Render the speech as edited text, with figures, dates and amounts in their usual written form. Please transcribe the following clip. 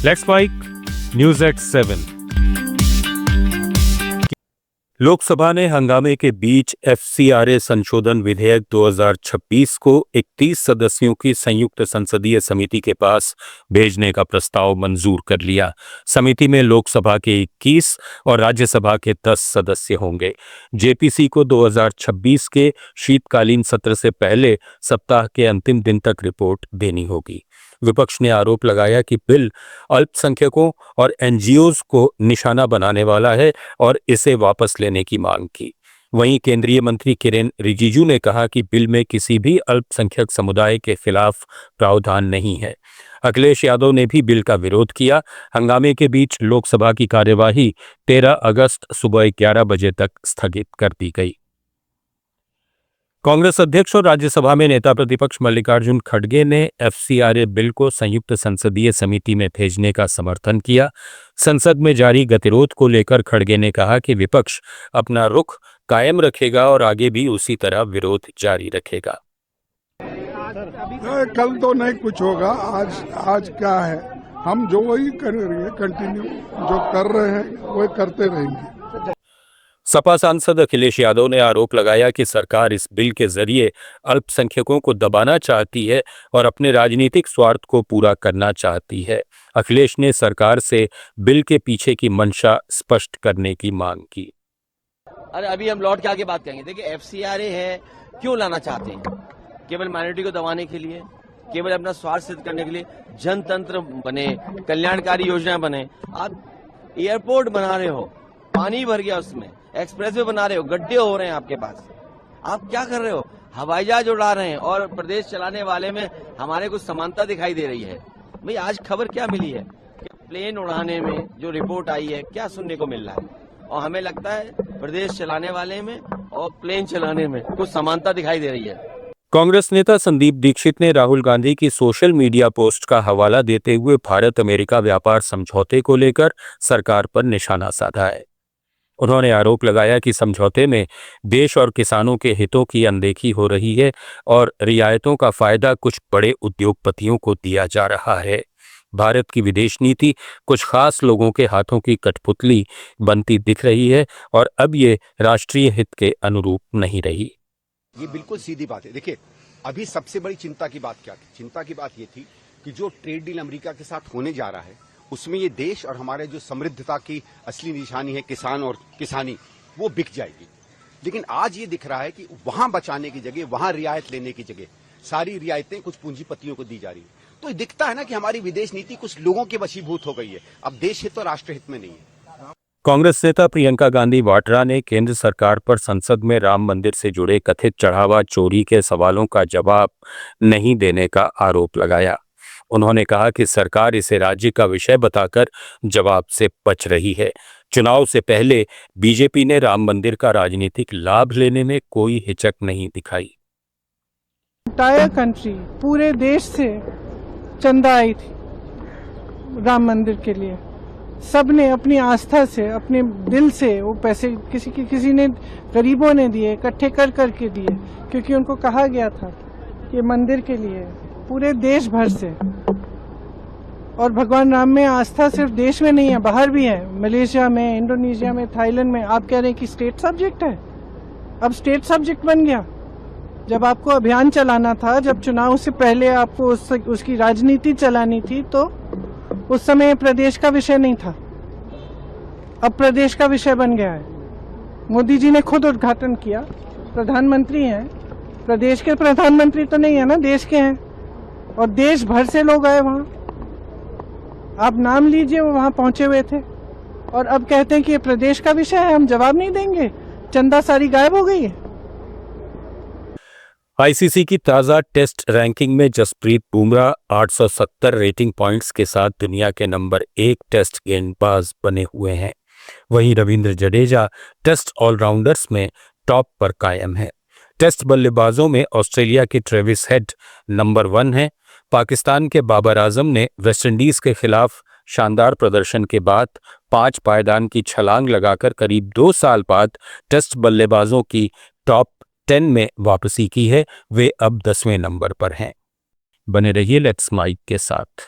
Let's make news at 7। Lok Sabha ने हंगामे के बीच एफसीआरए संशोधन विधेयक 2026 को 31 सदस्यों की संयुक्त संसदीय समिति के पास भेजने का प्रस्ताव मंजूर कर लिया। समिति में लोकसभा के 21 और राज्यसभा के 10 सदस्य होंगे। जेपीसी को 2026 के शीतकालीन सत्र से पहले सप्ताह के अंतिम दिन तक रिपोर्ट देनी होगी। विपक्ष ने आरोप लगाया कि बिल अल्पसंख्यकों और एनजीओज को निशाना बनाने वाला है और इसे वापस लेने की मांग की। वहीं केंद्रीय मंत्री किरेन रिजिजू ने कहा कि बिल में किसी भी अल्पसंख्यक समुदाय के खिलाफ प्रावधान नहीं है। अखिलेश यादव ने भी बिल का विरोध किया। हंगामे के बीच लोकसभा की कार्यवाही 13 अगस्त सुबह 11 बजे तक स्थगित कर दी गई। कांग्रेस अध्यक्ष और राज्यसभा में नेता प्रतिपक्ष मल्लिकार्जुन खड़गे ने एफसीआरए बिल को संयुक्त संसदीय समिति में भेजने का समर्थन किया। संसद में जारी गतिरोध को लेकर खड़गे ने कहा कि विपक्ष अपना रुख कायम रखेगा और आगे भी उसी तरह विरोध जारी रखेगा। कल तो नहीं कुछ होगा, आज क्या है, हम जो वही कर रहे हैं, कंटिन्यू जो कर रहे हैं वही करते रहेंगे। सपा सांसद अखिलेश यादव ने आरोप लगाया कि सरकार इस बिल के जरिए अल्पसंख्यकों को दबाना चाहती है और अपने राजनीतिक स्वार्थ को पूरा करना चाहती है। अखिलेश ने सरकार से बिल के पीछे की मंशा स्पष्ट करने की मांग की। अरे अभी हम लौट के आगे बात करेंगे। देखिए, एफसीआरए है, क्यों लाना चाहते हैं? केवल माइनॉरिटी को दबाने के लिए, केवल अपना स्वार्थ सिद्ध करने के लिए। जनतंत्र बने, कल्याणकारी योजना बने। आप एयरपोर्ट बना रहे हो, पानी भर गया उसमें, एक्सप्रेसवे बना रहे हो, गड्ढे हो रहे हैं आपके पास। आप क्या कर रहे हो? हवाई जहाज उड़ा रहे हैं और प्रदेश चलाने वाले में हमारे कुछ समानता दिखाई दे रही है। भाई, आज खबर क्या मिली है कि प्लेन उड़ाने में जो रिपोर्ट आई है, क्या सुनने को मिल रहा है? और हमें लगता है प्रदेश चलाने वाले में और प्लेन चलाने में कुछ समानता दिखाई दे रही है। कांग्रेस नेता संदीप दीक्षित ने राहुल गांधी की सोशल मीडिया पोस्ट का हवाला देते हुए भारत अमेरिका व्यापार समझौते को लेकर सरकार पर निशाना साधा है। उन्होंने आरोप लगाया कि समझौते में देश और किसानों के हितों की अनदेखी हो रही है और रियायतों का फायदा कुछ बड़े उद्योगपतियों को दिया जा रहा है। भारत की विदेश नीति कुछ खास लोगों के हाथों की कठपुतली बनती दिख रही है और अब ये राष्ट्रीय हित के अनुरूप नहीं रही। ये बिल्कुल सीधी बात है। देखिए, अभी सबसे बड़ी चिंता की बात क्या थी? चिंता की बात ये थी कि जो ट्रेड डील अमेरिका के साथ होने जा रहा है, उसमें ये देश और हमारे जो समृद्धता की असली निशानी है, किसान और किसानी, वो बिक जाएगी। लेकिन आज ये दिख रहा है कि वहां बचाने की जगह, वहां रियायत लेने की जगह सारी रियायतें कुछ पूंजीपतियों को दी जा रही है। तो ये दिखता है ना कि हमारी विदेश नीति कुछ लोगों के वशीभूत हो गई है। अब देश हित और राष्ट्र हित में नहीं है। कांग्रेस नेता प्रियंका गांधी वाड्रा ने केंद्र सरकार पर संसद में राम मंदिर से जुड़े कथित चढ़ावा चोरी के सवालों का जवाब नहीं देने का आरोप लगाया। उन्होंने कहा कि सरकार इसे राज्य का विषय बताकर जवाब से बच रही है। चुनाव से पहले बीजेपी ने राम मंदिर का राजनीतिक लाभ लेने में कोई हिचक नहीं दिखाई। एंटायर कंट्री, पूरे देश से चंदा आई थी राम मंदिर के लिए। सबने अपनी आस्था से, अपने दिल से वो पैसे किसी ने, गरीबों ने दिए, इकट्ठे कर करके दिए, क्योंकि उनको कहा गया था ये मंदिर के लिए। पूरे देश भर से। और भगवान राम में आस्था सिर्फ देश में नहीं है, बाहर भी है। मलेशिया में, इंडोनेशिया में, थाईलैंड में। आप कह रहे हैं कि स्टेट सब्जेक्ट है, अब स्टेट सब्जेक्ट बन गया। जब आपको अभियान चलाना था, जब चुनाव से पहले आपको उसकी राजनीति चलानी थी, तो उस समय प्रदेश का विषय नहीं था, अब प्रदेश का विषय बन गया है। मोदी जी ने खुद उद्घाटन किया, प्रधानमंत्री हैं, प्रदेश के प्रधानमंत्री तो नहीं है ना, देश के हैं, और देश भर से लोग आए वहां। आप नाम लीजिए, वो वहां पहुंचे हुए थे, और अब कहते हैं कि ये प्रदेश का विषय है, हम जवाब नहीं देंगे। चंदा सारी गायब हो गई है। आईसीसी की ताज़ा टेस्ट रैंकिंग में जसप्रीत बुमराह 870 रेटिंग पॉइंट्स के साथ दुनिया के नंबर 1 टेस्ट गेंदबाज बने हुए हैं। वहीं रविंद्र जडेजा टेस्ट ऑलराउंडर्स में टॉप पर कायम है। टेस्ट बल्लेबाजों में ऑस्ट्रेलिया के ट्रेविस हेड नंबर 1 हैं। पाकिस्तान के बाबर आजम ने वेस्टइंडीज के खिलाफ शानदार प्रदर्शन के बाद 5 पायदान की छलांग लगाकर करीब 2 साल बाद टेस्ट बल्लेबाजों की टॉप 10 में वापसी की है। वे अब 10वें नंबर पर हैं। बने रहिए लेट्स माइक के साथ।